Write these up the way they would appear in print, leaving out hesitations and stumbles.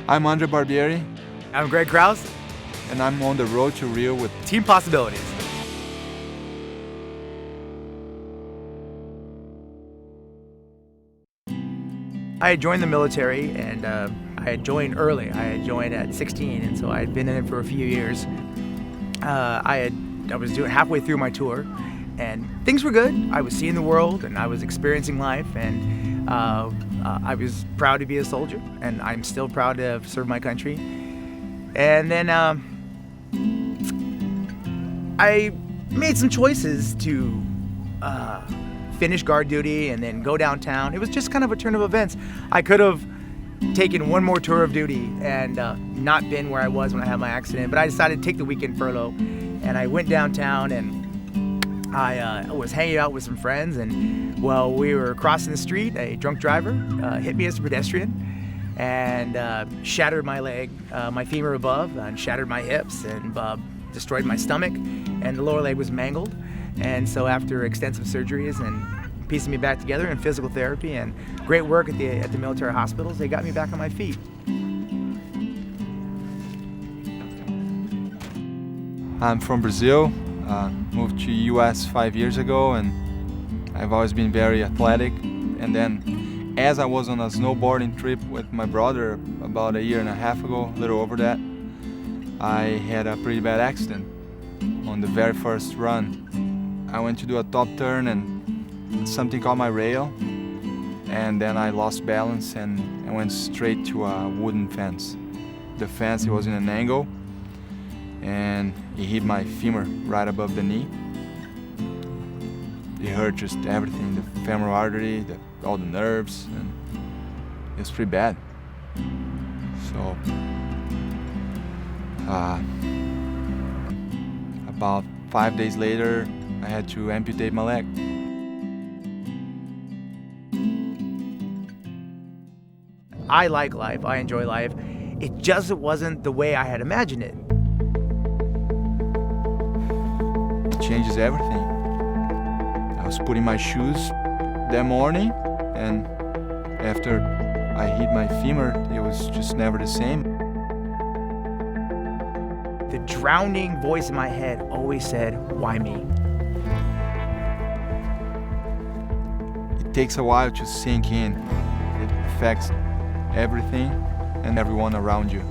I'm Andre Barbieri, I'm Greg Krause, and I'm on the road to Rio with Team PossAbilities. I had joined the military, and I had joined early. I had joined at 16, and so I had been in it for a few years. I was doing halfway through my tour, and things were good. I was seeing the world, and I was experiencing life, and I was proud to be a soldier, and I'm still proud to have served my country. And then I made some choices to finish guard duty and then go downtown. It was just kind of a turn of events. I could have taken one more tour of duty and not been where I was when I had my accident, but I decided to take the weekend furlough, and I went downtown, and I was hanging out with some friends, and while we were crossing the street, a drunk driver hit me as a pedestrian and shattered my leg, my femur above, and shattered my hips, and destroyed my stomach, and the lower leg was mangled. And so after extensive surgeries and piecing me back together and physical therapy and great work at the military hospitals, they got me back on my feet. I'm from Brazil, moved to US 5 years ago, and I've always been very athletic. And then as I was on a snowboarding trip with my brother about a year and a half ago, a little over that, I had a pretty bad accident on the very first run. I went to do a top turn and something caught my rail, and then I lost balance and I went straight to a wooden fence. The fence, it was in an angle, and it hit my femur right above the knee. It hurt just everything, the femoral artery, all the nerves, and it was pretty bad. So about 5 days later, I had to amputate my leg. I like life, I enjoy life. It just wasn't the way I had imagined it. It changes everything. I was putting my shoes that morning, and after I hit my femur, it was just never the same. The drowning voice in my head always said, "Why me?" It takes a while to sink in. It affects everything and everyone around you.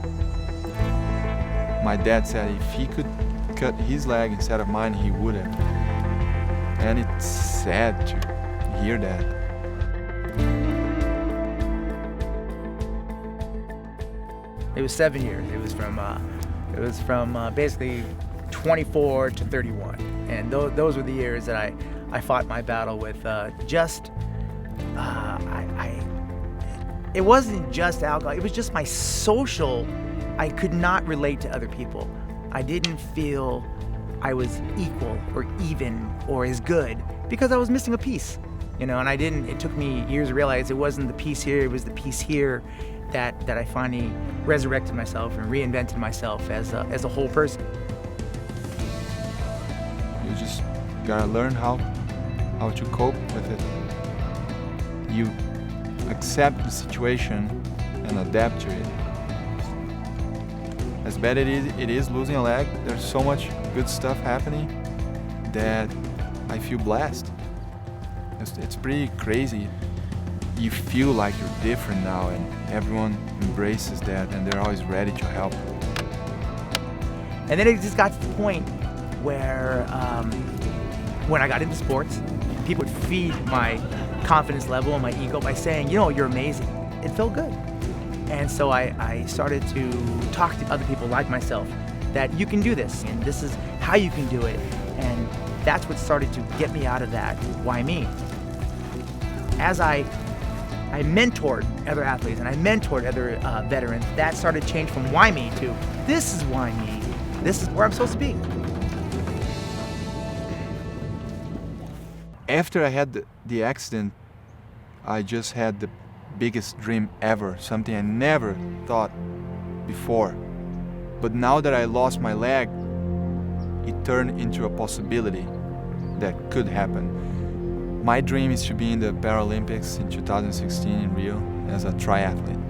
My dad said if he could cut his leg instead of mine, he would have. And it's sad to hear that. It was 7 years. It was from basically 24 to 31, and those were the years that I fought my battle with it wasn't just alcohol, it was just my social. I could not relate to other people. I didn't feel I was equal or even or as good because I was missing a piece, and it took me years to realize it wasn't the piece here, it was the piece here that I finally resurrected myself and reinvented myself as a whole person. You just gotta learn how to cope with it. You accept the situation and adapt to it. As bad it is losing a leg, there's so much good stuff happening that I feel blessed. It's pretty crazy. You feel like you're different now, and everyone embraces that, and they're always ready to help. And then it just got to the point where when I got into sports, people would feed my confidence level and my ego by saying, "You're amazing." It felt good. And so I started to talk to other people like myself that you can do this, and this is how you can do it. And that's what started to get me out of that "why me?" As I mentored other athletes and I mentored other veterans, that started to change from "why me?" to "this is why me. This is where I'm supposed to be." After I had the accident, I just had the biggest dream ever, something I never thought before. But now that I lost my leg, it turned into a possibility that could happen. My dream is to be in the Paralympics in 2016 in Rio as a triathlete.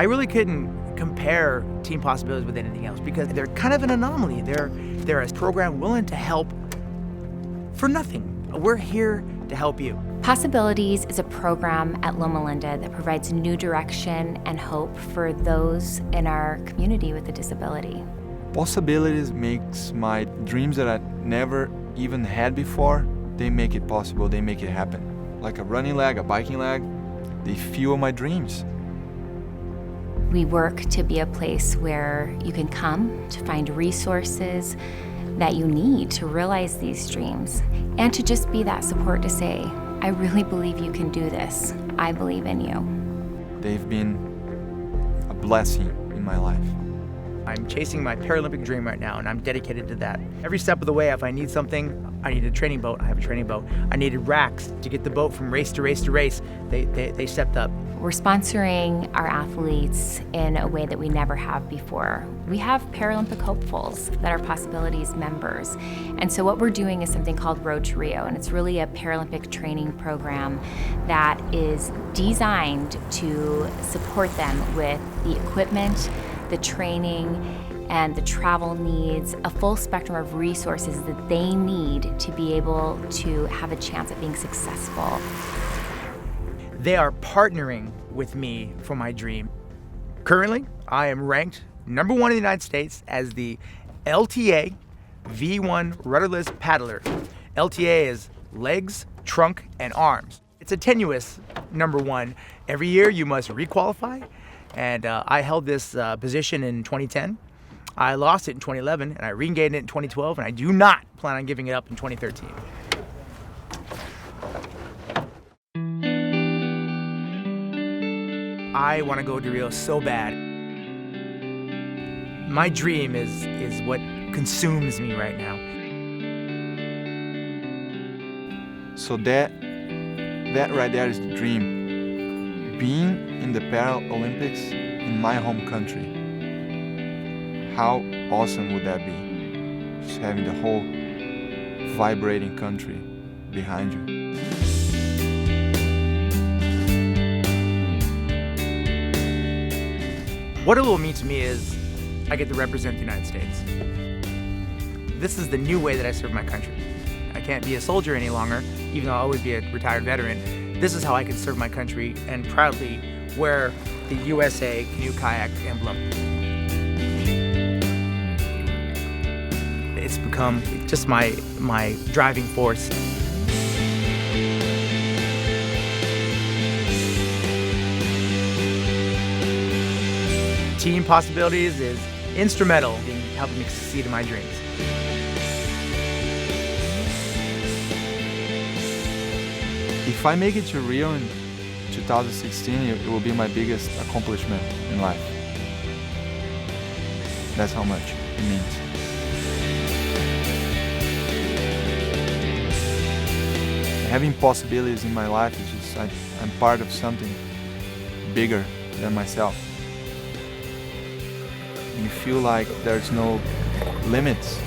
I really couldn't compare Team Possibilities with anything else because they're kind of an anomaly. They're a program willing to help for nothing. We're here to help you. PossAbilities is a program at Loma that provides new direction and hope for those in our community with a disability. PossAbilities makes my dreams that I never even had before, they make it possible, they make it happen. Like a running leg, a biking leg, they fuel my dreams. We work to be a place where you can come to find resources that you need to realize these dreams and to just be that support to say, I really believe you can do this. I believe in you. They've been a blessing in my life. I'm chasing my Paralympic dream right now, and I'm dedicated to that. Every step of the way, if I need something, I need a training boat, I have a training boat. I needed racks to get the boat from race to race to race. They stepped up. We're sponsoring our athletes in a way that we never have before. We have Paralympic hopefuls that are PossAbilities members. And so what we're doing is something called Road to Rio, and it's really a Paralympic training program that is designed to support them with the equipment, the training, and the travel needs, a full spectrum of resources that they need to be able to have a chance at being successful. They are partnering with me for my dream. Currently, I am ranked #1 in the United States as the LTA V1 rudderless paddler. LTA is legs, trunk, and arms. It's a tenuous #1. Every year you must requalify, and I held this position in 2010. I lost it in 2011, and I regained it in 2012, and I do not plan on giving it up in 2013. I want to go to Rio so bad. My dream is what consumes me right now. So that right there is the dream. Being in the Paralympics in my home country. How awesome would that be? Just having the whole vibrating country behind you. What it will mean to me is I get to represent the United States. This is the new way that I serve my country. I can't be a soldier any longer, even though I'll always be a retired veteran. This is how I can serve my country and proudly wear the USA Canoe Kayak emblem. It's become just my driving force. Team Possibilities is instrumental in helping me succeed in my dreams. If I make it to Rio in 2016, it will be my biggest accomplishment in life. That's how much it means. Having possibilities in my life is just, I'm part of something bigger than myself. You feel like there's no limits